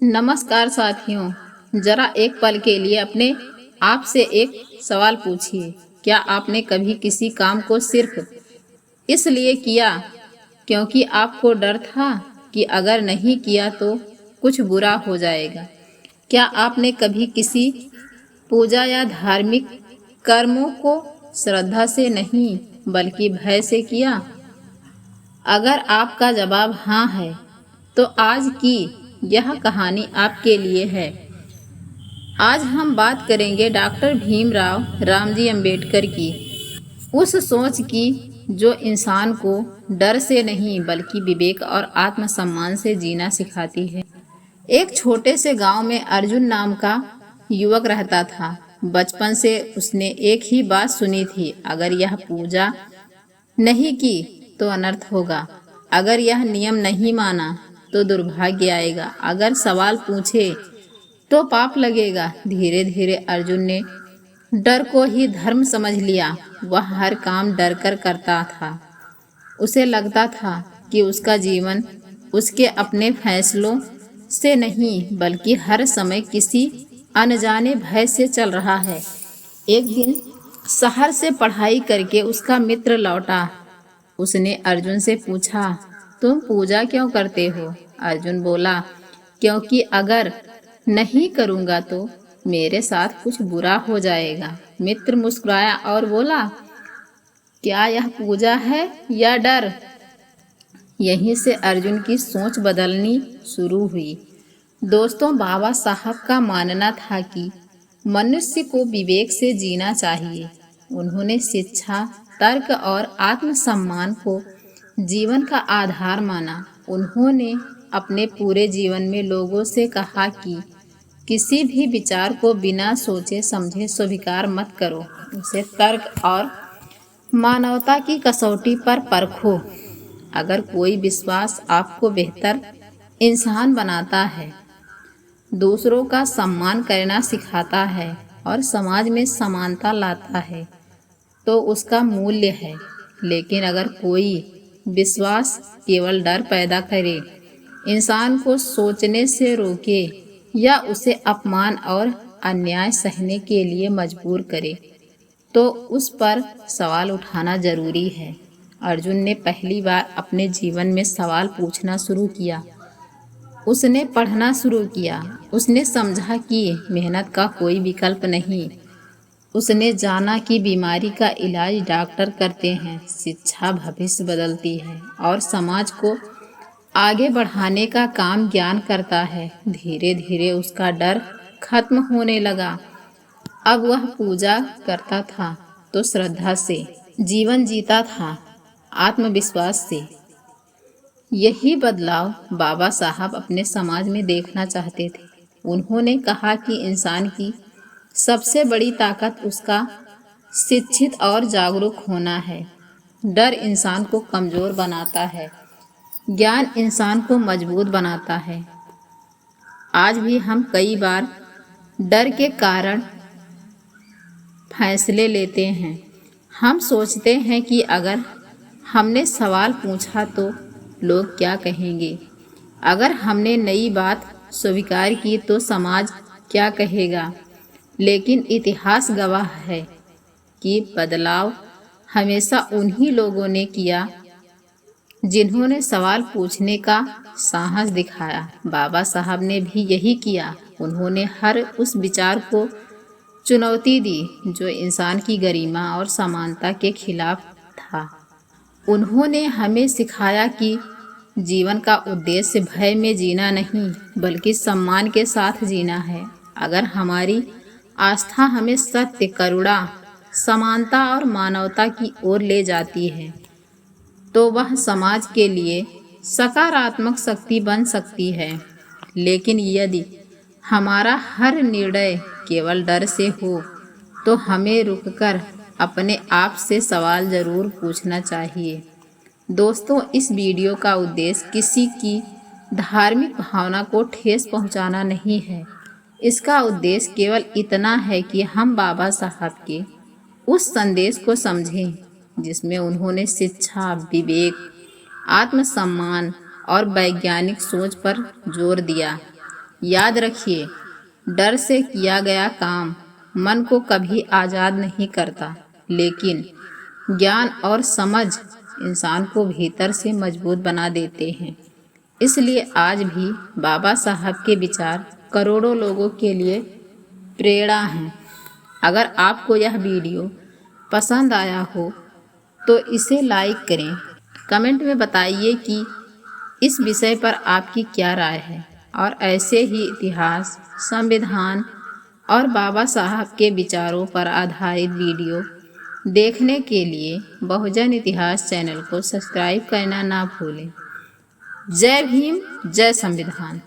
नमस्कार साथियों, जरा एक पल के लिए अपने आप से एक सवाल पूछिए। क्या आपने कभी किसी काम को सिर्फ इसलिए किया क्योंकि आपको डर था कि अगर नहीं किया तो कुछ बुरा हो जाएगा? क्या आपने कभी किसी पूजा या धार्मिक कर्मों को श्रद्धा से नहीं बल्कि भय से किया? अगर आपका जवाब हाँ है, तो आज की यह कहानी आपके लिए है। आज हम बात करेंगे डॉक्टर भीमराव रामजी अंबेडकर की, उस सोच की जो इंसान को डर से नहीं बल्कि विवेक और आत्मसम्मान से जीना सिखाती है। एक छोटे से गांव में अर्जुन नाम का युवक रहता था। बचपन से उसने एक ही बात सुनी थी, अगर यह पूजा नहीं की तो अनर्थ होगा, अगर यह नियम नहीं माना तो दुर्भाग्य आएगा, अगर सवाल पूछे तो पाप लगेगा। धीरे धीरे अर्जुन ने डर को ही धर्म समझ लिया। वह हर काम डर कर करता था। उसे लगता था कि उसका जीवन उसके अपने फैसलों से नहीं बल्कि हर समय किसी अनजाने भय से चल रहा है। एक दिन शहर से पढ़ाई करके उसका मित्र लौटा। उसने अर्जुन से पूछा, तुम पूजा क्यों करते हो? अर्जुन बोला, क्योंकि अगर नहीं करूँगा तो मेरे साथ कुछ बुरा हो जाएगा। मित्र मुस्कुराया और बोला, क्या यह पूजा है या डर? यहीं से अर्जुन की सोच बदलनी शुरू हुई। दोस्तों, बाबा साहब का मानना था कि मनुष्य को विवेक से जीना चाहिए। उन्होंने शिक्षा, तर्क और आत्मसम्मान को जीवन का आधार माना। उन्होंने अपने पूरे जीवन में लोगों से कहा कि किसी भी विचार को बिना सोचे समझे स्वीकार मत करो, उसे तर्क और मानवता की कसौटी पर परखो। अगर कोई विश्वास आपको बेहतर इंसान बनाता है, दूसरों का सम्मान करना सिखाता है और समाज में समानता लाता है, तो उसका मूल्य है। लेकिन अगर कोई विश्वास केवल डर पैदा करे, इंसान को सोचने से रोके या उसे अपमान और अन्याय सहने के लिए मजबूर करे, तो उस पर सवाल उठाना जरूरी है। अर्जुन ने पहली बार अपने जीवन में सवाल पूछना शुरू किया। उसने पढ़ना शुरू किया। उसने समझा कि मेहनत का कोई विकल्प नहीं। उसने जाना कि बीमारी का इलाज डॉक्टर करते हैं, शिक्षा भविष्य बदलती है और समाज को आगे बढ़ाने का काम ज्ञान करता है। धीरे धीरे उसका डर खत्म होने लगा। अब वह पूजा करता था तो श्रद्धा से, जीवन जीता था आत्मविश्वास से। यही बदलाव बाबा साहब अपने समाज में देखना चाहते थे। उन्होंने कहा कि इंसान की सबसे बड़ी ताकत उसका शिक्षित और जागरूक होना है। डर इंसान को कमज़ोर बनाता है, ज्ञान इंसान को मजबूत बनाता है। आज भी हम कई बार डर के कारण फैसले लेते हैं। हम सोचते हैं कि अगर हमने सवाल पूछा तो लोग क्या कहेंगे, अगर हमने नई बात स्वीकार की तो समाज क्या कहेगा। लेकिन इतिहास गवाह है कि बदलाव हमेशा उन्हीं लोगों ने किया जिन्होंने सवाल पूछने का साहस दिखाया। बाबा साहब ने भी यही किया। उन्होंने हर उस विचार को चुनौती दी जो इंसान की गरिमा और समानता के खिलाफ था। उन्होंने हमें सिखाया कि जीवन का उद्देश्य भय में जीना नहीं बल्कि सम्मान के साथ जीना है। अगर हमारी आस्था हमें सत्य, करुणा, समानता और मानवता की ओर ले जाती है, तो वह समाज के लिए सकारात्मक शक्ति बन सकती है। लेकिन यदि हमारा हर निर्णय केवल डर से हो, तो हमें रुककर अपने आप से सवाल ज़रूर पूछना चाहिए। दोस्तों, इस वीडियो का उद्देश्य किसी की धार्मिक भावना को ठेस पहुंचाना नहीं है। इसका उद्देश्य केवल इतना है कि हम बाबा साहब के उस संदेश को समझें जिसमें उन्होंने शिक्षा, विवेक, आत्मसम्मान और वैज्ञानिक सोच पर जोर दिया। याद रखिए, डर से किया गया काम मन को कभी आज़ाद नहीं करता, लेकिन ज्ञान और समझ इंसान को भीतर से मजबूत बना देते हैं। इसलिए आज भी बाबा साहब के विचार करोड़ों लोगों के लिए प्रेरणा हैं। अगर आपको यह वीडियो पसंद आया हो तो इसे लाइक करें। कमेंट में बताइए कि इस विषय पर आपकी क्या राय है, और ऐसे ही इतिहास, संविधान और बाबा साहब के विचारों पर आधारित वीडियो देखने के लिए बहुजन इतिहास चैनल को सब्सक्राइब करना ना भूलें। जय भीम, जय संविधान।